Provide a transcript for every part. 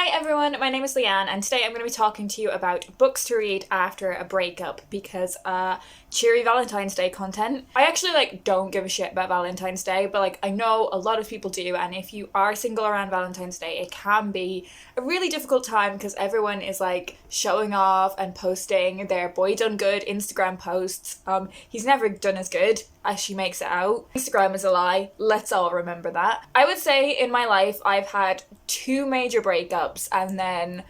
Hi everyone, my name is Leanne and today I'm going to be talking to you about books to read after a breakup because cheery Valentine's Day content. I actually don't give a shit about Valentine's Day, but I know a lot of people do, and if you are single around Valentine's Day it can be a really difficult time because everyone is showing off and posting their boy done good Instagram posts. He's never done as good as she makes it out. Instagram is a lie, let's all remember that. I would say in my life I've had two major breakups and then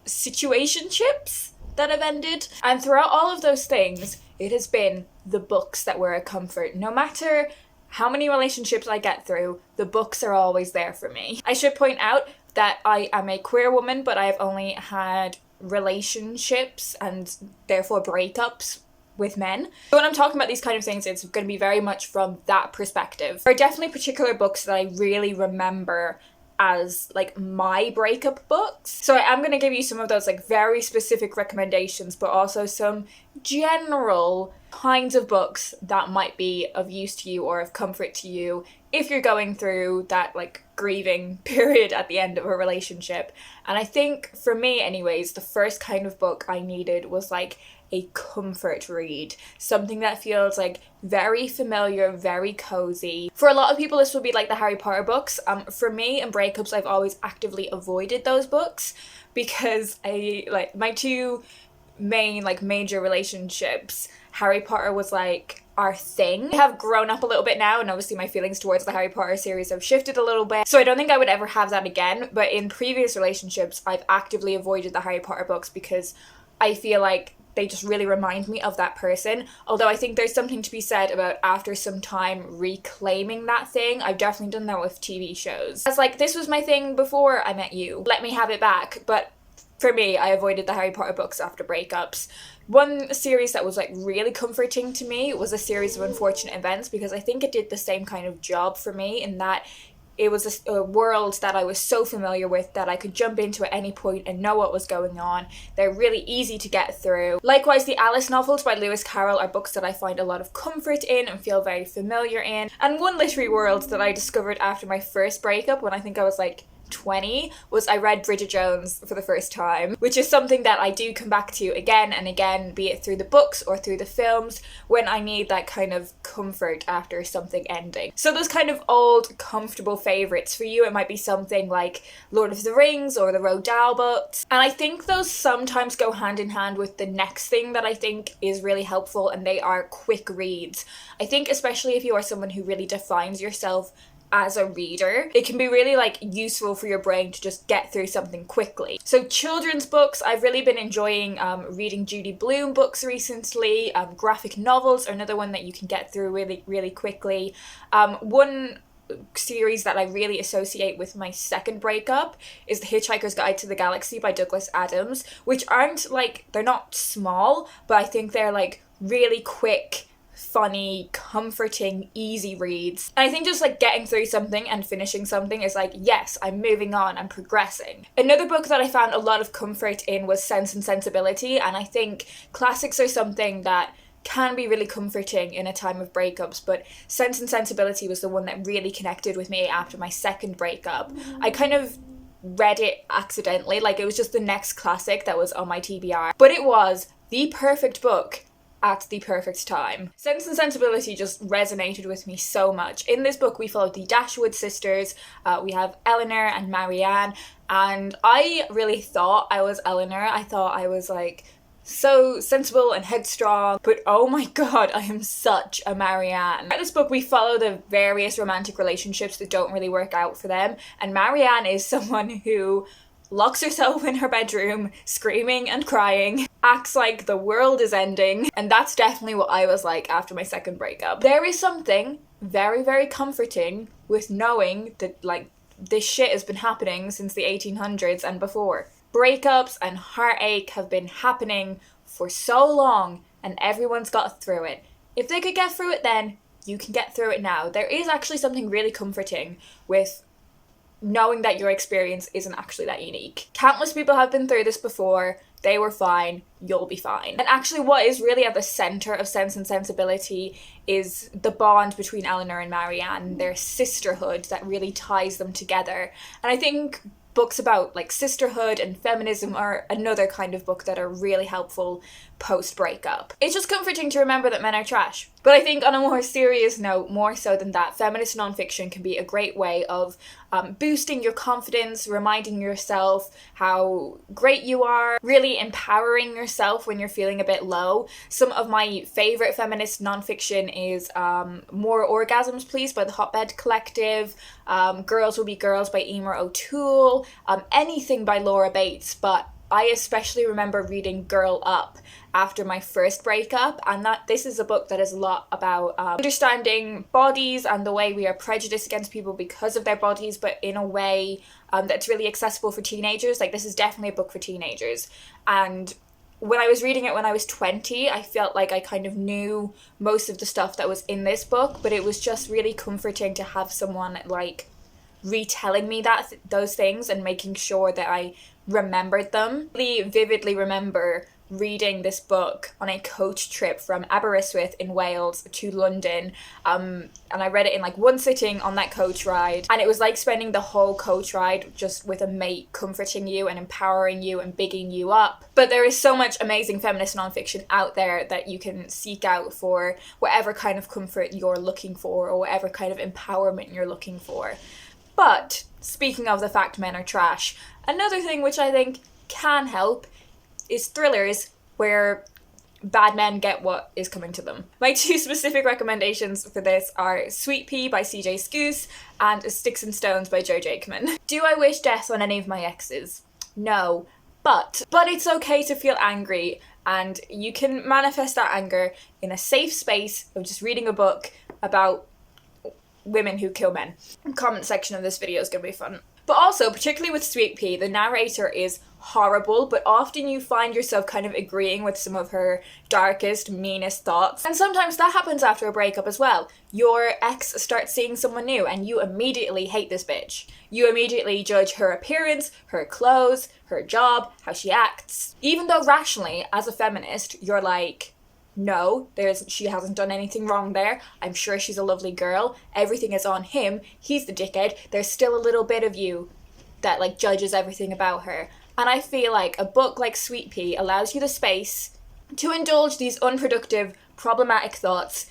situationships that have ended, and throughout all of those things it has been the books that were a comfort. No matter how many relationships I get through, the books are always there for me. I should point out that I am a queer woman, but I have only had relationships and therefore breakups with men. So when I'm talking about these kind of things, it's going to be very much from that perspective. There are definitely particular books that I really remember as my breakup books. So I am going to give you some of those very specific recommendations, but also some general kinds of books that might be of use to you or of comfort to you if you're going through that grieving period at the end of a relationship. And I think for me anyways, the first kind of book I needed was a comfort read, something that feels very familiar, very cozy. For a lot of people this would be the Harry Potter books. For me in breakups I've always actively avoided those books because my two main major relationships, Harry Potter was our thing. I have grown up a little bit now and obviously my feelings towards the Harry Potter series have shifted a little bit, so I don't think I would ever have that again. But in previous relationships I've actively avoided the Harry Potter books because I feel they just really remind me of that person. Although I think there's something to be said about after some time reclaiming that thing. I've definitely done that with TV shows. It's this was my thing before I met you, let me have it back. But for me, I avoided the Harry Potter books after breakups. One series that was really comforting to me was a series of unfortunate events, because I think it did the same kind of job for me in that it was a world that I was so familiar with that I could jump into at any point and know what was going on. They're really easy to get through. Likewise, the Alice novels by Lewis Carroll are books that I find a lot of comfort in and feel very familiar in. And one literary world that I discovered after my first breakup, when I think I was 20, was I read Bridget Jones for the first time, which is something that I do come back to again and again, be it through the books or through the films, when I need that kind of comfort after something ending. So those kind of old comfortable favourites, for you it might be something like Lord of the Rings or the Roald Dahl books, and I think those sometimes go hand in hand with the next thing that I think is really helpful, and they are quick reads. I think especially if you are someone who really defines yourself as a reader, it can be really useful for your brain to just get through something quickly. So children's books, I've really been enjoying reading Judy Blume books recently. Graphic novels are another one that you can get through really quickly. One series that I really associate with my second breakup is The Hitchhiker's Guide to the Galaxy by Douglas Adams, which aren't they're not small, but I think they're really quick, funny, comforting, easy reads. And I think just getting through something and finishing something is yes, I'm moving on, I'm progressing. Another book that I found a lot of comfort in was Sense and Sensibility, and I think classics are something that can be really comforting in a time of breakups, but Sense and Sensibility was the one that really connected with me after my second breakup. I kind of read it accidentally, it was just the next classic that was on my TBR, but it was the perfect book at the perfect time. Sense and Sensibility just resonated with me so much. In this book we follow the Dashwood sisters. We have Eleanor and Marianne, and I really thought I was Eleanor. I thought I was so sensible and headstrong, but oh my god, I am such a Marianne. In this book we follow the various romantic relationships that don't really work out for them, and Marianne is someone who locks herself in her bedroom, screaming and crying, acts like the world is ending, and that's definitely what I was like after my second breakup. There is something very, very comforting with knowing that this shit has been happening since the 1800s and before. Breakups and heartache have been happening for so long and everyone's got through it. If they could get through it then, you can get through it now. There is actually something really comforting with knowing that your experience isn't actually that unique. Countless people have been through this before, they were fine, you'll be fine. And actually what is really at the centre of Sense and Sensibility is the bond between Eleanor and Marianne, their sisterhood that really ties them together. And I think books about like sisterhood and feminism are another kind of book that are really helpful post-breakup. It's just comforting to remember that men are trash. But I think on a more serious note, more so than that, feminist nonfiction can be a great way of boosting your confidence, reminding yourself how great you are, really empowering yourself when you're feeling a bit low. Some of my favourite feminist nonfiction is More Orgasms Please by the Hotbed Collective, Girls Will Be Girls by Emer O'Toole, anything by Laura Bates, but I especially remember reading Girl Up after my first breakup, and that this is a book that is a lot about understanding bodies and the way we are prejudiced against people because of their bodies, but in a way that's really accessible for teenagers. Like, this is definitely a book for teenagers. And when I was reading it when I was 20, I felt like I kind of knew most of the stuff that was in this book, but it was just really comforting to have someone like retelling me those things and making sure that I remembered them. I really vividly remember reading this book on a coach trip from Aberystwyth in Wales to London, and I read it in like one sitting on that coach ride, and it was like spending the whole coach ride just with a mate comforting you and empowering you and bigging you up. But there is so much amazing feminist nonfiction out there that you can seek out for whatever kind of comfort you're looking for or whatever kind of empowerment you're looking for. But speaking of the fact men are trash, another thing which I think can help is thrillers where bad men get what is coming to them. My two specific recommendations for this are Sweet Pea by CJ Scoose and Sticks and Stones by Joe Jakeman. Do I wish death on any of my exes? No. But it's okay to feel angry, and you can manifest that anger in a safe space of just reading a book about women who kill men. The comment section of this video is going to be fun. But also, particularly with Sweet Pea, the narrator is horrible, but often you find yourself kind of agreeing with some of her darkest, meanest thoughts. And sometimes that happens after a breakup as well. Your ex starts seeing someone new and you immediately hate this bitch. You immediately judge her appearance, her clothes, her job, how she acts. Even though rationally, as a feminist, you're like, no, she hasn't done anything wrong there. I'm sure she's a lovely girl. Everything is on him. He's the dickhead. There's still a little bit of you that like judges everything about her. And I feel like a book like Sweet Pea allows you the space to indulge these unproductive, problematic thoughts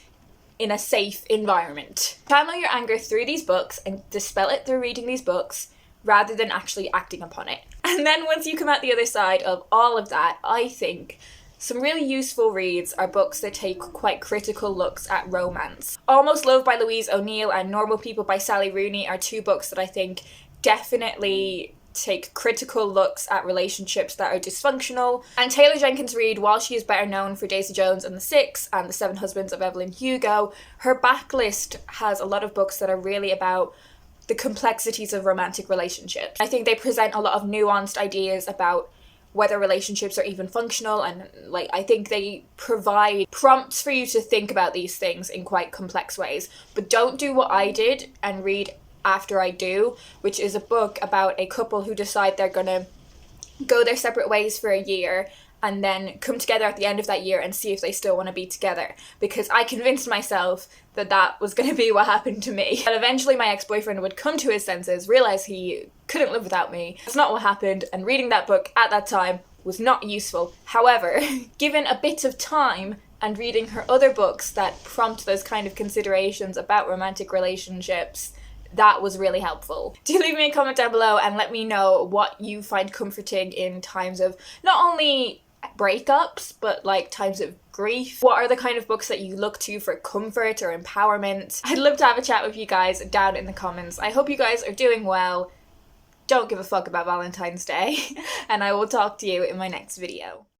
in a safe environment. Channel your anger through these books and dispel it through reading these books rather than actually acting upon it. And then once you come out the other side of all of that, I think some really useful reads are books that take quite critical looks at romance. Almost Love by Louise O'Neill and Normal People by Sally Rooney are two books that I think definitely take critical looks at relationships that are dysfunctional. And Taylor Jenkins Reid, while she is better known for Daisy Jones and the Six and The Seven Husbands of Evelyn Hugo, her backlist has a lot of books that are really about the complexities of romantic relationships. I think they present a lot of nuanced ideas about whether relationships are even functional, and like I think they provide prompts for you to think about these things in quite complex ways. But don't do what I did and read After I Do, which is a book about a couple who decide they're gonna go their separate ways for a year and then come together at the end of that year and see if they still want to be together, because I convinced myself that that was going to be what happened to me. And eventually my ex-boyfriend would come to his senses, realize he couldn't live without me. That's not what happened, and reading that book at that time was not useful. However, given a bit of time and reading her other books that prompt those kind of considerations about romantic relationships, that was really helpful. Do leave me a comment down below and let me know what you find comforting in times of not only breakups, but like times of grief. What are the kind of books that you look to for comfort or empowerment? I'd love to have a chat with you guys down in the comments. I hope you guys are doing well. Don't give a fuck about Valentine's Day, and I will talk to you in my next video.